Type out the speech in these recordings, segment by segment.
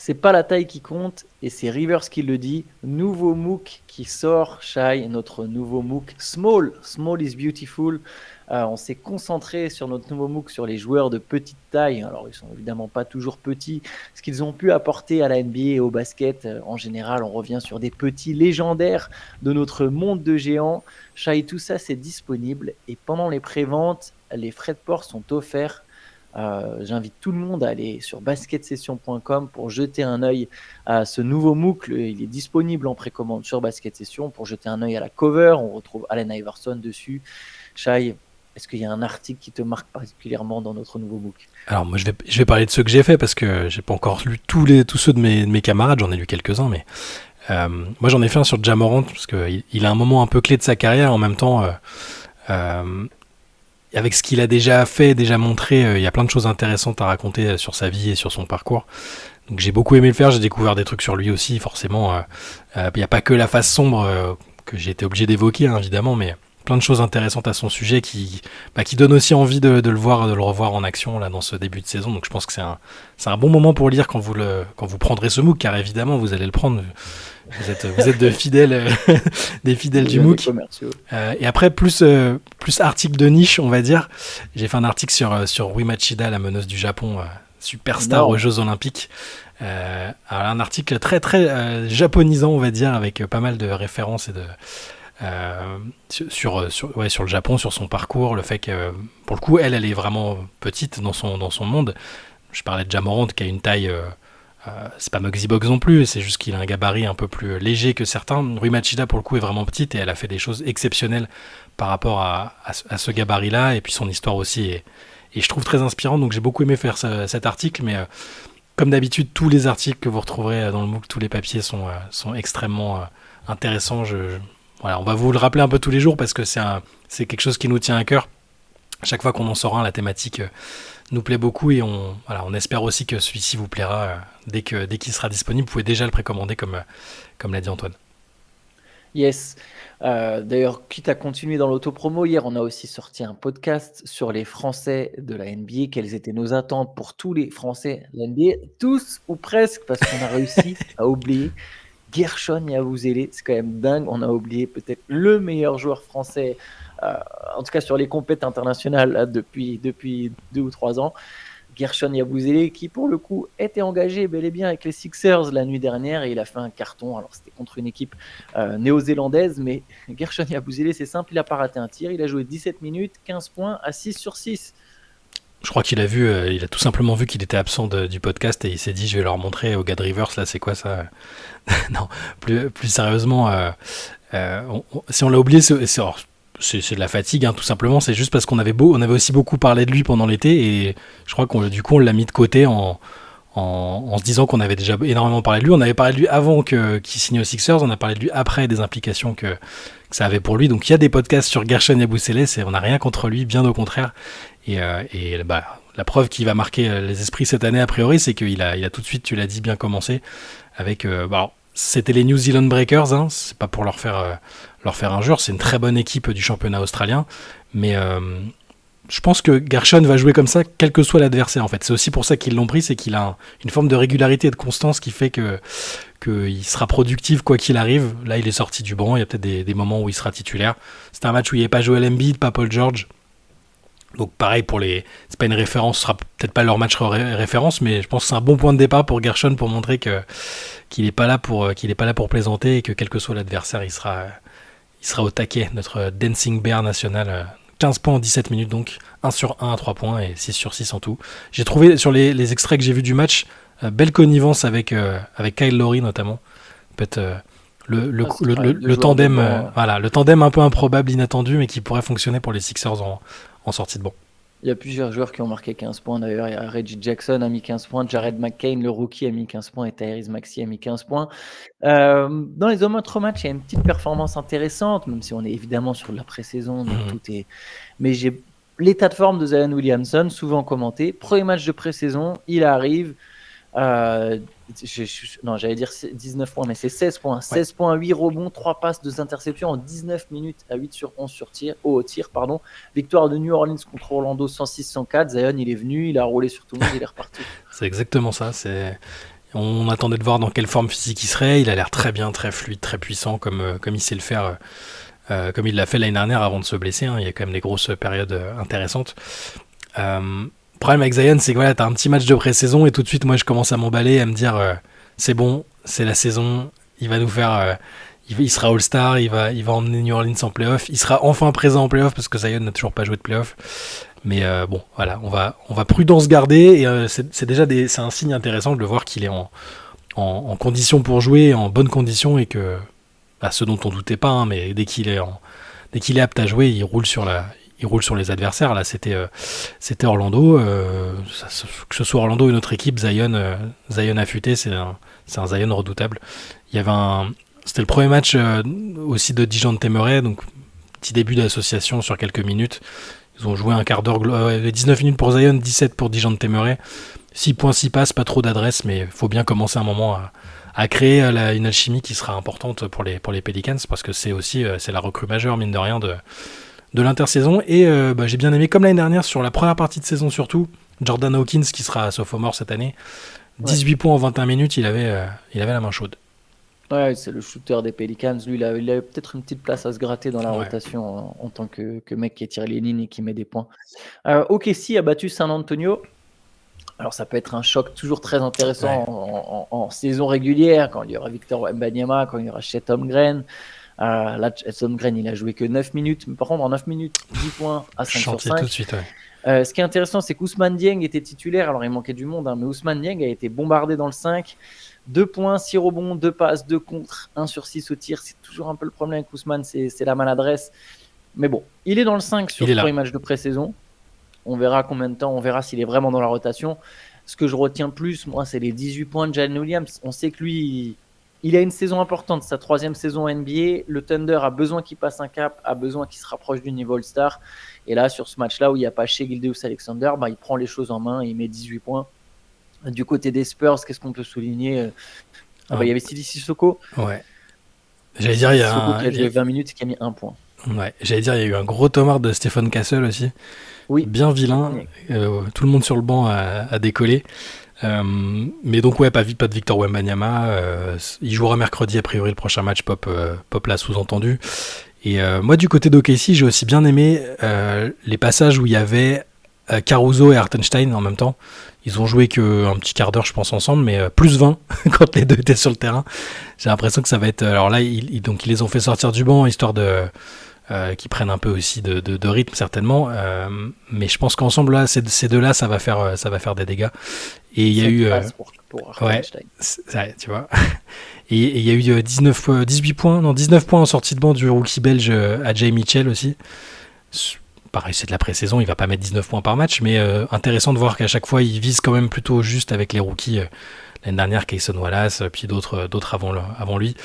C'est pas la taille qui compte et c'est Rivers qui le dit. Nouveau MOOC qui sort, Shai, notre nouveau MOOC Small. Small is beautiful. On s'est concentré sur notre nouveau MOOC sur les joueurs de petite taille. Alors, ils sont évidemment pas toujours petits. Ce qu'ils ont pu apporter à la NBA et au basket, en général, on revient sur des petits légendaires de notre monde de géants. Shai, tout ça, c'est disponible. Et pendant les préventes, les frais de port sont offerts. J'invite tout le monde à aller sur basketsession.com pour jeter un œil à ce nouveau MOOC. Il est disponible en précommande sur Basket Session. Pour jeter un œil à la cover, on retrouve Allen Iverson dessus. Shai, est-ce qu'il y a un article qui te marque particulièrement dans notre nouveau MOOC? Alors moi je vais parler de ceux que j'ai fait parce que j'ai pas encore lu tous ceux de mes camarades, j'en ai lu quelques-uns, mais moi j'en ai fait un sur Ja Morant parce que il a un moment un peu clé de sa carrière en même temps. Avec ce qu'il a déjà fait, déjà montré, il y a plein de choses intéressantes à raconter sur sa vie et sur son parcours. Donc j'ai beaucoup aimé le faire, j'ai découvert des trucs sur lui aussi, forcément. Il n'y a pas que la face sombre que j'ai été obligé d'évoquer, hein, évidemment, mais plein de choses intéressantes à son sujet qui donnent aussi envie de le voir, de le revoir en action là dans ce début de saison. Donc je pense que c'est un bon moment pour lire quand vous prendrez ce MOOC, car évidemment vous allez le prendre. Vous êtes de fidèles, des fidèles du MOOC. Et après, plus article de niche, on va dire. J'ai fait un article sur Rui Machida, la meneuse du Japon, superstar aux Jeux Olympiques. Alors un article très très japonisant, on va dire, avec pas mal de références et de sur le Japon, sur son parcours, le fait que pour le coup, elle est vraiment petite dans son monde. Je parlais de Ja Morant qui a une taille. C'est pas Muggsy Bogues non plus, c'est juste qu'il a un gabarit un peu plus léger que certains. Rui Machida pour le coup est vraiment petite et elle a fait des choses exceptionnelles par rapport à ce gabarit-là, et puis son histoire aussi et je trouve très inspirant, donc j'ai beaucoup aimé faire cet article, mais comme d'habitude tous les articles que vous retrouverez dans le MOOC, tous les papiers sont extrêmement intéressants. Voilà, on va vous le rappeler un peu tous les jours parce que c'est quelque chose qui nous tient à cœur. Chaque fois qu'on en sort un, la thématique nous plaît beaucoup et on espère aussi que celui-ci vous plaira dès qu'il sera disponible. Vous pouvez déjà le précommander comme l'a dit Antoine. Yes. D'ailleurs, quitte à continuer dans l'autopromo, hier on a aussi sorti un podcast sur les Français de la NBA. Quelles étaient nos attentes pour tous les Français de la NBA? Tous ou presque, parce qu'on a réussi à oublier Guerschon Yabusele. C'est quand même dingue. On a oublié peut-être le meilleur joueur français, en tout cas sur les compétitions internationales là, depuis 2 ou 3 ans. Guerschon Yabusele qui pour le coup était engagé bel et bien avec les Sixers la nuit dernière et il a fait un carton. Alors c'était contre une équipe néo-zélandaise, mais Guerschon Yabusele, c'est simple, il n'a pas raté un tir, il a joué 17 minutes, 15 points à 6 sur 6. Je crois qu'il a vu, il a tout simplement vu qu'il était absent du podcast et il s'est dit je vais leur montrer aux gars de Rivers là c'est quoi ça. Non, plus sérieusement, si on l'a oublié, c'est de la fatigue, hein, tout simplement. C'est juste parce qu'on avait aussi beaucoup parlé de lui pendant l'été et je crois du coup on l'a mis de côté en se disant qu'on avait déjà énormément parlé de lui. On avait parlé de lui avant qu'il signe aux Sixers, on a parlé de lui après des implications que ça avait pour lui. Donc il y a des podcasts sur Guerschon Yabusele, on n'a rien contre lui, bien au contraire. Et la preuve qu'il va marquer les esprits cette année a priori, c'est qu'il a tout de suite, tu l'as dit, bien commencé avec... c'était les New Zealand Breakers, hein, c'est pas pour leur faire injure, c'est une très bonne équipe du championnat australien, mais je pense que Guerschon va jouer comme ça quel que soit l'adversaire en fait. C'est aussi pour ça qu'ils l'ont pris, c'est qu'il a une forme de régularité et de constance qui fait qu'il sera productif quoi qu'il arrive. Là il est sorti du banc, il y a peut-être des moments où il sera titulaire. C'était un match où il n'y avait pas Joel Embiid, pas Paul George. Donc pareil c'est pas une référence, ce sera peut-être pas leur match référence, mais je pense que c'est un bon point de départ pour Guerschon pour montrer qu'il n'est pas là pour plaisanter et que quel que soit l'adversaire, il sera au taquet. Notre Dancing Bear national, 15 points en 17 minutes donc, 1 sur 1 à 3 points et 6 sur 6 en tout. J'ai trouvé sur les extraits que j'ai vus du match, belle connivence avec Kyle Lowry notamment. Peut-être le tandem, le tandem un peu improbable, inattendu, mais qui pourrait fonctionner pour les Sixers en sortie de banc. Il y a plusieurs joueurs qui ont marqué 15 points d'ailleurs. Il y a Reggie Jackson a mis 15 points, Jared McCain, le rookie, a mis 15 points et Tyrese Maxey a mis 15 points. Dans les autres matchs, il y a une petite performance intéressante, même si on est évidemment sur la pré-saison, donc tout est... Mais j'ai l'état de forme de Zion Williamson, souvent commenté. Premier match de pré-saison, il arrive... non, j'allais dire 19 points, mais c'est 16 points. Ouais. 16 points, 8 rebonds, 3 passes, 2 interceptions en 19 minutes à 8 sur 11 au tir. Victoire de New Orleans contre Orlando 106-104. Zion, il est venu, il a roulé sur tout le monde, il est reparti. C'est exactement ça. On attendait de voir dans quelle forme physique il serait. Il a l'air très bien, très fluide, très puissant, comme il sait le faire, comme il l'a fait l'année dernière avant de se blesser. Hein. Il y a quand même des grosses périodes intéressantes. Le problème avec Zion, c'est que voilà, t'as un petit match de pré-saison et tout de suite, moi, je commence à m'emballer, à me dire c'est bon, c'est la saison, il va nous faire. Il sera All-Star, il va emmener New Orleans en playoff. Il sera enfin présent en playoff parce que Zion n'a toujours pas joué de playoff. Mais bon, voilà, on va prudence garder et c'est déjà c'est un signe intéressant de le voir qu'il est en condition pour jouer, en bonne condition et que ce dont on doutait pas, hein, mais dès qu'il est apte à jouer, il roule sur les adversaires. Là, c'était Orlando. Que ce soit Orlando ou une autre équipe, Zion affûté, c'est un Zion redoutable. Il y avait c'était le premier match aussi de DeJounte Murray, donc petit début d'association sur quelques minutes. Ils ont joué un quart d'heure, 19 minutes pour Zion, 17 pour DeJounte Murray. 6 points, 6 passes, pas trop d'adresse, mais il faut bien commencer un moment à créer une alchimie qui sera importante pour les Pelicans, parce que c'est aussi c'est la recrue majeure, mine de rien, de l'intersaison. Et j'ai bien aimé, comme l'année dernière, sur la première partie de saison surtout, Jordan Hawkins, qui sera sophomore cette année, 18 points en 21 minutes, il avait la main chaude. Ouais, c'est le shooter des Pelicans. Lui, il a peut-être une petite place à se gratter dans la Ouais. rotation en tant que mec qui tire les lignes et qui met des points. OKC a battu San Antonio. Alors, ça peut être un choc toujours très intéressant en saison régulière, quand il y aura Victor Wembanyama, quand il y aura Chet Holmgren. Là, Chet Holmgren, il a joué que 9 minutes. Mais par contre, en 9 minutes, 10 points à 5 sur 5. Tout de suite, ouais. Ce qui est intéressant, c'est qu'Ousmane Dieng était titulaire. Alors, il manquait du monde, hein, mais Ousmane Dieng a été bombardé dans le 5. 2 points, 6 rebonds, 2 passes, 2 contres, 1 sur 6 au tir. C'est toujours un peu le problème avec Ousmane, c'est la maladresse. Mais bon, il est dans le 5 sur le premier match de pré-saison. On verra combien de temps, on verra s'il est vraiment dans la rotation. Ce que je retiens plus, moi, c'est les 18 points de Jalen Williams. On sait que lui, il a une saison importante, sa 3e saison NBA. Le Thunder a besoin qu'il passe un cap, a besoin qu'il se rapproche du niveau All-Star. Et là, sur ce match-là où il n'y a pas Shai Gilgeous-Alexander, il prend les choses en main et il met 18 points. Du côté des Spurs, qu'est-ce qu'on peut souligner? Il y avait Sidi Sissoko. Ouais. J'allais dire, il y a Sissoko qui a joué 20 minutes et qui a mis 1 point. Ouais. J'allais dire, il y a eu un gros tomard de Stephen Castle aussi. Oui. Bien vilain. Tout le monde sur le banc a décollé. Mais donc, pas de Victor Wembanyama. Il jouera mercredi, a priori, le prochain match. Pop l'a sous-entendu. Et moi, du côté d'OKC, j'ai aussi bien aimé les passages où il y avait Caruso et Hartenstein en même temps. Ils ont joué qu'un petit quart d'heure, je pense, ensemble, mais plus 20 quand les deux étaient sur le terrain. J'ai l'impression que ça va être... Alors là, ils les ont fait sortir du banc, histoire qu'ils prennent un peu aussi de rythme, certainement. Mais je pense qu'ensemble, là, ces deux-là, ça va faire des dégâts. Et il y a eu... pour Hartenstein. Ouais, tu vois. Et il y a eu 19 points en sortie de banc du rookie belge Ajay Mitchell aussi. Pareil, c'est de la pré-saison, il va pas mettre 19 points par match, mais intéressant de voir qu'à chaque fois, il vise quand même plutôt juste avec les rookies. L'année dernière, Kayson Wallace, puis d'autres avant lui.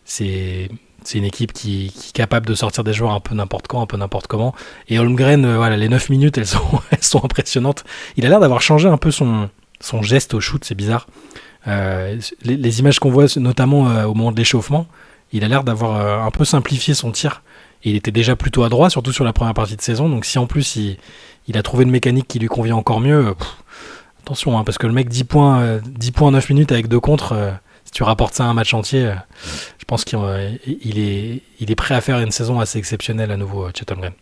C'est une équipe qui est capable de sortir des joueurs un peu n'importe quand, un peu n'importe comment. Et Holmgren, les 9 minutes, elles sont impressionnantes. Il a l'air d'avoir changé un peu son geste au shoot, c'est bizarre. Les images qu'on voit, notamment au moment de l'échauffement, il a l'air d'avoir un peu simplifié son tir. Et il était déjà plutôt adroit, surtout sur la première partie de saison. Donc si en plus il a trouvé une mécanique qui lui convient encore mieux, attention, hein, parce que le mec 10 points 9 minutes avec 2 contres, si tu rapportes ça à un match entier, je pense qu'il est prêt à faire une saison assez exceptionnelle à nouveau, Chet Holmgren.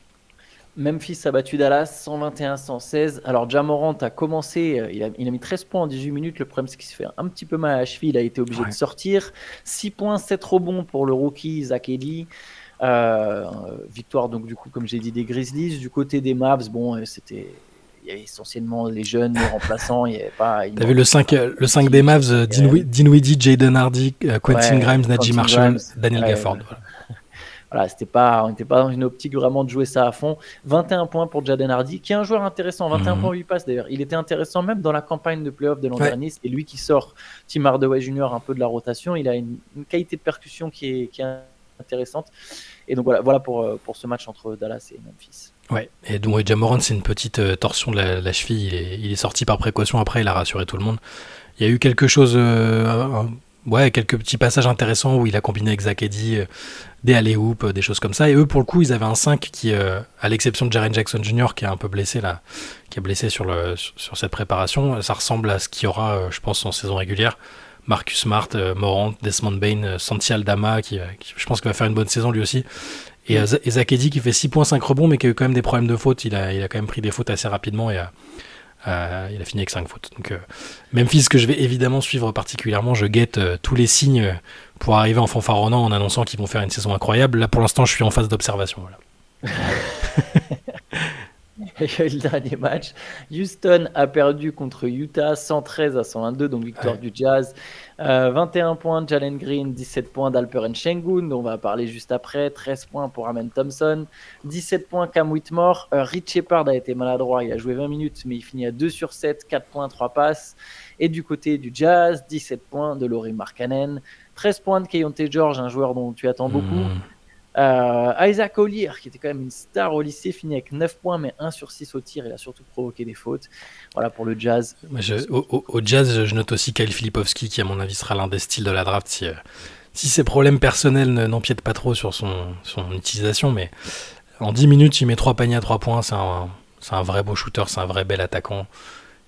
Memphis a battu Dallas 121-116. Alors Ja Morant a commencé, il a mis 13 points en 18 minutes. Le problème, c'est qu'il s'est fait un petit peu mal à la cheville. Il a été obligé de sortir. 6 points, 7 rebonds pour le rookie Zach Edey. Victoire donc du coup comme j'ai dit des Grizzlies. Du côté des Mavs, il y avait essentiellement les jeunes, les remplaçants. Il y avait pas. T'as vu le 5 des Mavs, Dinwiddie, Jaden Hardy, Quentin Grimes, Najee Marshall, Daniel Gafford. Voilà, on n'était pas dans une optique vraiment de jouer ça à fond. 21 points pour Jaden Hardy, qui est un joueur intéressant. 21 points, 8 passes d'ailleurs. Il était intéressant même dans la campagne de playoff de l'an dernier. C'est lui qui sort Tim Hardaway Jr. un peu de la rotation. Il a une qualité de percussion qui est intéressante. Et donc voilà pour ce match entre Dallas et Memphis. Ouais, et donc Ja Morant, c'est une petite torsion de la cheville. Il est sorti par précaution. Après, il a rassuré tout le monde. Il y a eu quelque chose... quelques petits passages intéressants où il a combiné avec Zach Edey, des alley-oops, des choses comme ça. Et eux, pour le coup, ils avaient un 5 qui, à l'exception de Jaren Jackson Jr., qui est un peu blessé là, qui est blessé sur cette préparation, ça ressemble à ce qu'il y aura, je pense, en saison régulière. Marcus Smart, Morant, Desmond Bane, Santi Aldama, qui je pense qu'il va faire une bonne saison lui aussi. Et Zach Edey qui fait 6 points, 5 rebonds, mais qui a eu quand même des problèmes de faute. Il a quand même pris des fautes assez rapidement et il a fini avec 5 fautes. Donc Memphis, que je vais évidemment suivre particulièrement, je guette tous les signes pour arriver en fanfaronnant en annonçant qu'ils vont faire une saison incroyable. Là pour l'instant je suis en phase d'observation. Voilà. Le dernier match, Houston a perdu contre Utah 113-122, donc victoire du Jazz. 21 points de Jalen Green, 17 points d'Alperen Sengun, dont on va parler juste après, 13 points pour Amen Thompson, 17 points Cam Whitmore. Rich Shepard a été maladroit, il a joué 20 minutes, mais il finit à 2 sur 7, 4 points, 3 passes. Et du côté du Jazz, 17 points de Lauri Markkanen, 13 points de Keyonte George, un joueur dont tu attends beaucoup. Isaac Collier, qui était quand même une star au lycée, finit avec 9 points, mais 1 sur 6 au tir. Il a surtout provoqué des fautes. Voilà pour le Jazz. Au Jazz, je note aussi Kyle Filipowski, qui à mon avis sera l'un des styles de la draft si ses problèmes personnels n'empiètent pas trop sur son utilisation. Mais en 10 minutes, il met 3 paniers à 3 points. C'est un vrai beau shooter, c'est un vrai bel attaquant.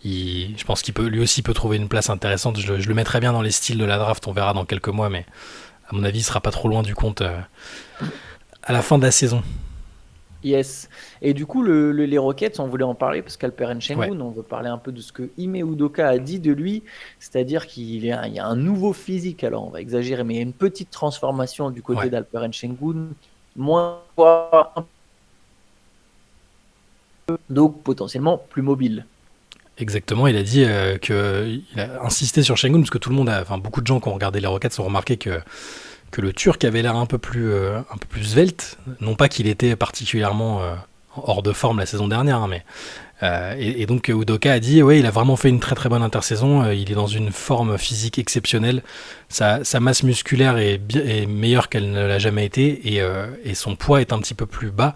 Je pense qu'il lui aussi peut trouver une place intéressante. Je le mettrai bien dans les styles de la draft, on verra dans quelques mois, mais à mon avis, il sera pas trop loin du compte à la fin de la saison. Yes. Et du coup, les Rockets, on voulait en parler parce qu'Alperen Sengun, on veut parler un peu de ce que Ime Udoka a dit de lui, c'est-à-dire qu'il y a un nouveau physique. Alors, on va exagérer, mais il y a une petite transformation du côté d'Alperen Sengun, moins poids, donc potentiellement plus mobile. Exactement, il a dit qu'il a insisté sur Sengun parce que tout le monde beaucoup de gens qui ont regardé les Rockets ont remarqué que le Turc avait l'air un peu plus svelte, non pas qu'il était particulièrement hors de forme la saison dernière, hein, mais et donc Udoka a dit il a vraiment fait une très très bonne intersaison, il est dans une forme physique exceptionnelle, sa masse musculaire est meilleure qu'elle ne l'a jamais été et son poids est un petit peu plus bas.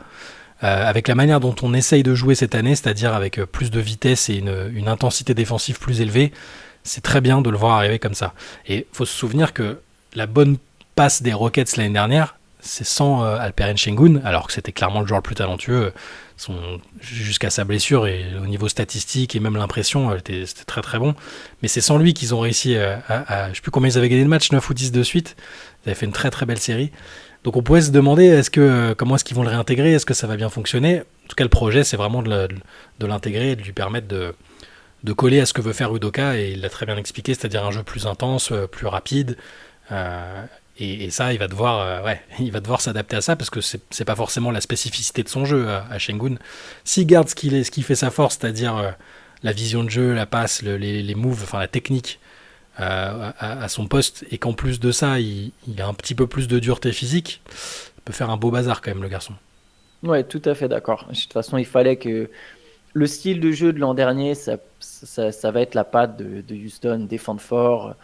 Avec la manière dont on essaye de jouer cette année, c'est-à-dire avec plus de vitesse et une intensité défensive plus élevée, c'est très bien de le voir arriver comme ça. Et il faut se souvenir que la bonne passe des Rockets l'année dernière, c'est sans Alperen Sengun, alors que c'était clairement le joueur le plus talentueux jusqu'à sa blessure, et au niveau statistique et même l'impression, c'était très très bon. Mais c'est sans lui qu'ils ont réussi je ne sais plus combien ils avaient gagné de match, 9 ou 10 de suite. Ils avaient fait une très très belle série. Donc on pourrait se demander comment est-ce qu'ils vont le réintégrer, est-ce que ça va bien fonctionner. En tout cas, le projet, c'est vraiment de l'intégrer et de lui permettre de coller à ce que veut faire Udoka, et il l'a très bien expliqué, c'est-à-dire un jeu plus intense, plus rapide. Et ça, il va devoir s'adapter à ça, parce que c'est pas forcément la spécificité de son jeu à Sengun. S'il garde ce qui fait sa force, c'est-à-dire la vision de jeu, la passe, les moves, la technique, à son poste, et qu'en plus de ça il a un petit peu plus de dureté physique, il peut faire un beau bazar quand même, le garçon. Ouais, tout à fait d'accord. De toute façon, il fallait que le style de jeu de l'an dernier, ça va être la patte de Houston, défendre fort,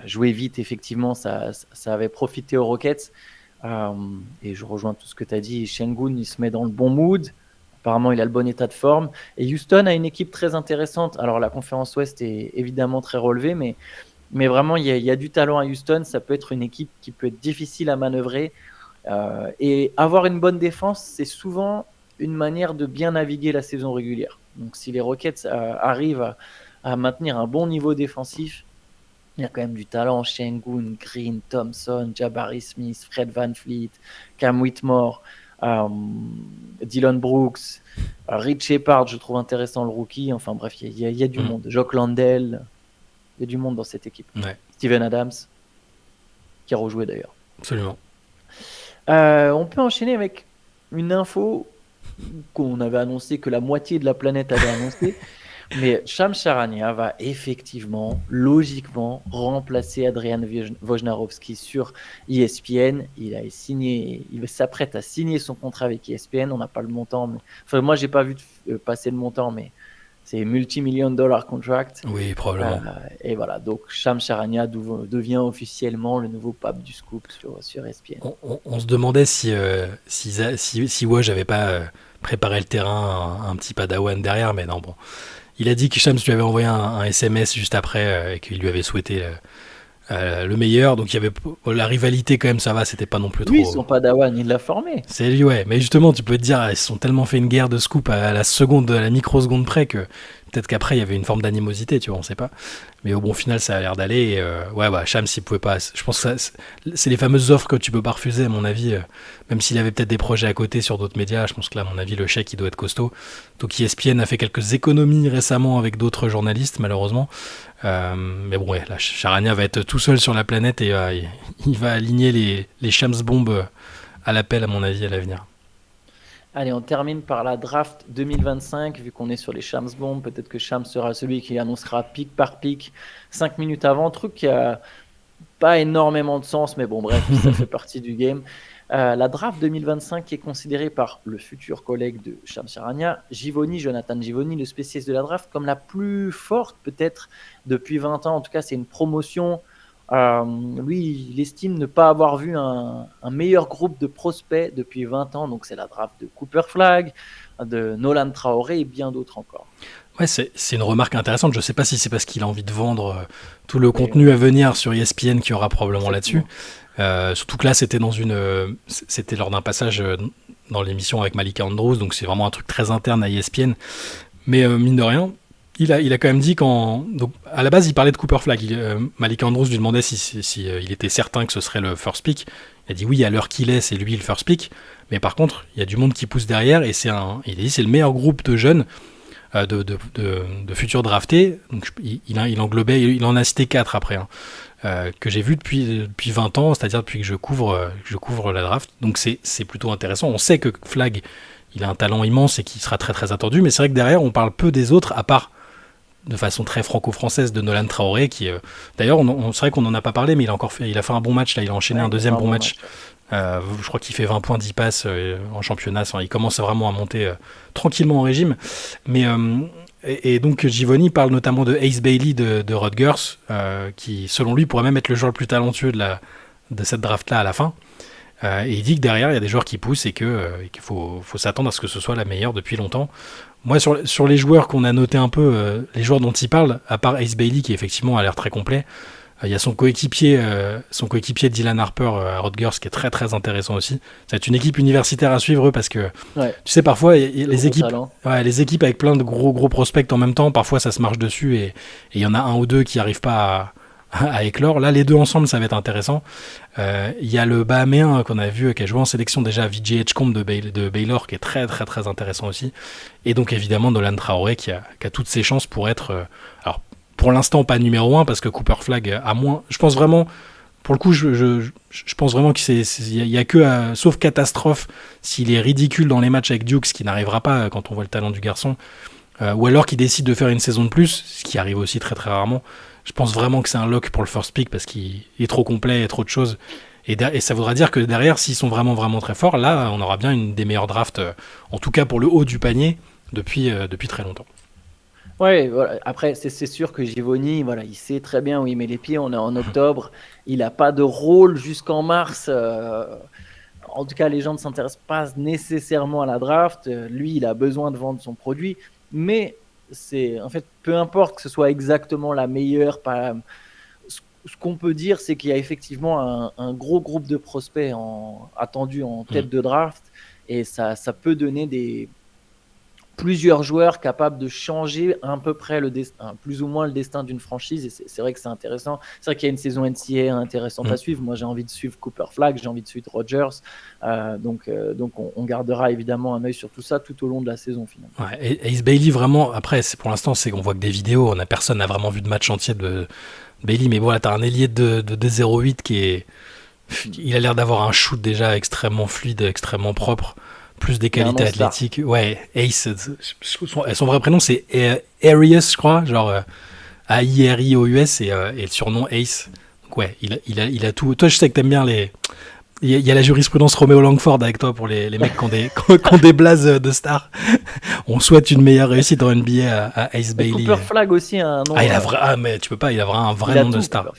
jouer vite. Effectivement, ça avait profité aux Rockets, et je rejoins tout ce que tu as dit. Sengun, il se met dans le bon mood. Apparemment, il a le bon état de forme. Et Houston a une équipe très intéressante. Alors, la conférence Ouest est évidemment très relevée, mais vraiment, il y a du talent à Houston. Ça peut être une équipe qui peut être difficile à manœuvrer. Et avoir une bonne défense, c'est souvent une manière de bien naviguer la saison régulière. Donc, si les Rockets arrivent à maintenir un bon niveau défensif, il y a quand même du talent. Sengun, Green, Thompson, Jabari Smith, Fred VanVleet, Cam Whitmore, Dylan Brooks, Rich Shepard, je trouve intéressant, le rookie. Enfin bref, il y a du monde. Jock Landale, il y a du monde dans cette équipe. Steven Adams, qui a rejoué d'ailleurs. Absolument. On peut enchaîner avec une info qu'on avait annoncé, que la moitié de la planète avait annoncé. Mais Shams Charania va effectivement, logiquement, remplacer Adrian Wojnarowski sur ESPN. Il s'apprête à signer son contrat avec ESPN. On n'a pas le montant, mais moi j'ai pas vu passer le montant, mais c'est multi-million dollar contract. Oui, probablement. Et voilà, donc Shams Charania devient officiellement le nouveau pape du scoop sur ESPN. On se demandait si Woj n'avait pas préparé le terrain, un petit padawan derrière, mais non, bon. Il a dit que Shams lui avait envoyé un SMS juste après, et qu'il lui avait souhaité le meilleur. Donc il y avait la rivalité quand même, ça va, c'était pas non plus trop. Oui, son padawan, il l'a formé. C'est lui, ouais. Mais justement, tu peux te dire, ils se sont tellement fait une guerre de scoop à la microseconde près que peut-être qu'après il y avait une forme d'animosité, tu vois, on sait pas. Mais au bon final, ça a l'air d'aller. Et, ouais, bah, Shams, il pouvait pas. Je pense que c'est les fameuses offres que tu peux pas refuser, à mon avis. Même s'il avait peut-être des projets à côté sur d'autres médias, je pense que là, à mon avis, le chèque, il doit être costaud. Donc ESPN a fait quelques économies récemment avec d'autres journalistes, malheureusement. Mais bon, ouais, là, Charania va être tout seul sur la planète et il va aligner les Shams bombes à l'appel, à mon avis, à l'avenir. Allez, on termine par la draft 2025, vu qu'on est sur les Shams Bombs. Peut-être que Shams sera celui qui annoncera pic par pic 5 minutes avant. Truc qui a pas énormément de sens, mais bon, bref, ça fait partie du game. La draft 2025 est considérée par le futur collègue de Shams Charania, Jonathan Givony, le spécialiste de la draft, comme la plus forte peut-être depuis 20 ans. En tout cas, c'est une promotion. Lui, il estime ne pas avoir vu un meilleur groupe de prospects depuis 20 ans. Donc, c'est la draft de Cooper Flag, de Nolan Traoré et bien d'autres encore. Ouais, c'est une remarque intéressante. Je sais pas si c'est parce qu'il a envie de vendre tout le Oui, contenu à venir sur ESPN qui aura probablement là-dessus. exactement. Surtout que là, c'était lors d'un passage dans l'émission avec Malika Andrews, donc c'est vraiment un truc très interne à ESPN. Mais mine de rien, il a quand même dit donc à la base, il parlait de Cooper Flag. Malika Andrews lui demandait si il était certain que ce serait le first pick. Il a dit oui, à l'heure qu'il est, c'est lui le first pick. Mais par contre, il y a du monde qui pousse derrière et il a dit c'est le meilleur groupe de jeunes de futurs draftés. Donc il englobait, il en a cité 4 après, hein, que j'ai vu depuis 20 ans, c'est-à-dire depuis que je couvre la draft. Donc c'est plutôt intéressant. On sait que Flag, il a un talent immense et qu'il sera très très attendu, mais c'est vrai que derrière on parle peu des autres, à part de façon très franco-française de Nolan Traoré, qui d'ailleurs c'est vrai qu'on n'en a pas parlé, mais il a fait un bon match là, il a enchaîné un deuxième bon match. Je crois qu'il fait 20 points 10 passes en championnat. Il commence vraiment à monter tranquillement en régime. Mais et donc Givony parle notamment de Ace Bailey de Rutgers, qui selon lui pourrait même être le joueur le plus talentueux de cette draft là à la fin. Et il dit que derrière il y a des joueurs qui poussent et qu'il faut s'attendre à ce que ce soit la meilleure depuis longtemps. Moi sur les joueurs qu'on a noté un peu, les joueurs dont il parle, à part Ace Bailey qui effectivement a l'air très complet, il y a son coéquipier Dylan Harper à Rutgers qui est très très intéressant aussi. Ça va être une équipe universitaire à suivre parce que tu sais parfois les équipes avec plein de gros prospects en même temps, parfois ça se marche dessus et il y en a un ou deux qui n'arrivent pas à éclore. Là les deux ensemble ça va être intéressant. Il y a le Bahaméen qu'on a vu qui a joué en sélection déjà, VJ Edgecombe de Baylor, qui est très très très intéressant aussi. Et donc évidemment Nolan Traoré qui a toutes ses chances pour être alors pour l'instant pas numéro 1 parce que Cooper Flag a moins. Je pense vraiment, pour le coup, je pense vraiment qu'il y a que, sauf catastrophe, s'il est ridicule dans les matchs avec Duke, ce qui n'arrivera pas quand on voit le talent du garçon, ou alors qu'il décide de faire une saison de plus, ce qui arrive aussi très très rarement. Je pense vraiment que c'est un lock pour le first pick parce qu'il est trop complet, il y a trop de choses. Et ça voudra dire que derrière, s'ils sont vraiment vraiment très forts, là, on aura bien une des meilleures drafts, en tout cas pour le haut du panier, depuis très longtemps. Ouais, voilà. Après, c'est sûr que Givony, voilà, il sait très bien où il met les pieds. On est en octobre. Il n'a pas de rôle jusqu'en mars. En tout cas, les gens ne s'intéressent pas nécessairement à la draft. Lui, il a besoin de vendre son produit. Mais en fait, peu importe que ce soit exactement la meilleure. Ce qu'on peut dire, c'est qu'il y a effectivement un gros groupe de prospects attendus en tête de draft. Et ça peut donner plusieurs joueurs capables de changer à peu près plus ou moins le destin d'une franchise. Et c'est vrai que c'est intéressant. C'est vrai qu'il y a une saison NCAA intéressante à suivre. Moi, j'ai envie de suivre Cooper Flag, j'ai envie de suivre Rogers. Donc on gardera évidemment un œil sur tout ça tout au long de la saison finalement. Ouais, et Ace Bailey, vraiment, après, pour l'instant, on voit que des vidéos. Personne n'a vraiment vu de match entier de Bailey. Mais voilà, t'as un ailier de 0,8 il a l'air d'avoir un shoot déjà extrêmement fluide, extrêmement propre. Plus des qualités athlétiques. Ouais, Ace, son vrai prénom c'est Arius, je crois, genre A-I-R-I-O-U-S et le surnom Ace. Donc ouais, il a tout. Toi, je sais que t'aimes bien il y a la jurisprudence Roméo Langford avec toi pour les mecs qui ont des blazes de stars. On souhaite une meilleure réussite en NBA à Ace Bailey. Cooper Flag aussi a un nom. Mais tu peux pas, il a vraiment un vrai nom de star.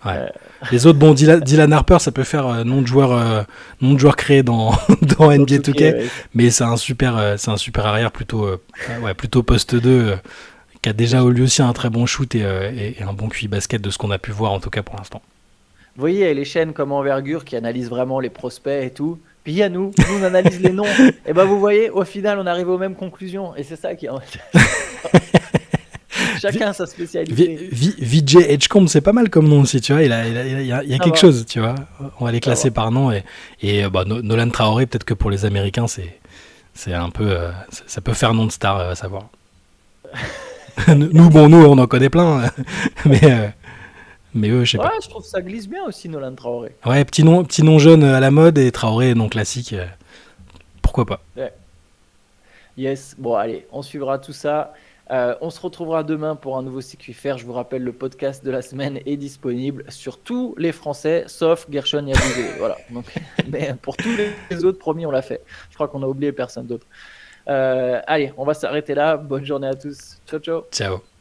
Ouais. Les autres, bon, Dylan Harper, ça peut faire nom de joueur créé dans NBA 2K, mais c'est un super arrière plutôt poste 2 qui a déjà lui aussi un très bon shoot et un bon QI basket de ce qu'on a pu voir en tout cas pour l'instant. Vous voyez, il y a les chaînes comme Envergure qui analysent vraiment les prospects et tout. Puis il y a nous on analyse les noms. Et ben vous voyez, au final, on arrive aux mêmes conclusions. Et c'est ça qui est Chacun sa spécialité. VJ Edgecombe, c'est pas mal comme nom aussi, tu vois. Il y a quelque chose, tu vois. On va les classer par nom. Et Nolan Traoré, peut-être que pour les Américains, c'est un peu. Ça peut faire nom de star, à savoir. nous, on en connaît plein. Mais eux, je sais pas. Ouais, je trouve que ça glisse bien aussi, Nolan Traoré. Ouais, petit nom jeune à la mode et Traoré, nom classique. Pourquoi pas? Ouais. Yes, bon allez, on suivra tout ça. On se retrouvera demain pour un nouveau CQFR. Je vous rappelle, le podcast de la semaine est disponible sur tous les Français, sauf Gershon Yabusele. Voilà. Donc, mais pour tous les autres, promis, on l'a fait. Je crois qu'on a oublié personne d'autre. Allez, on va s'arrêter là. Bonne journée à tous. Ciao, ciao. Ciao.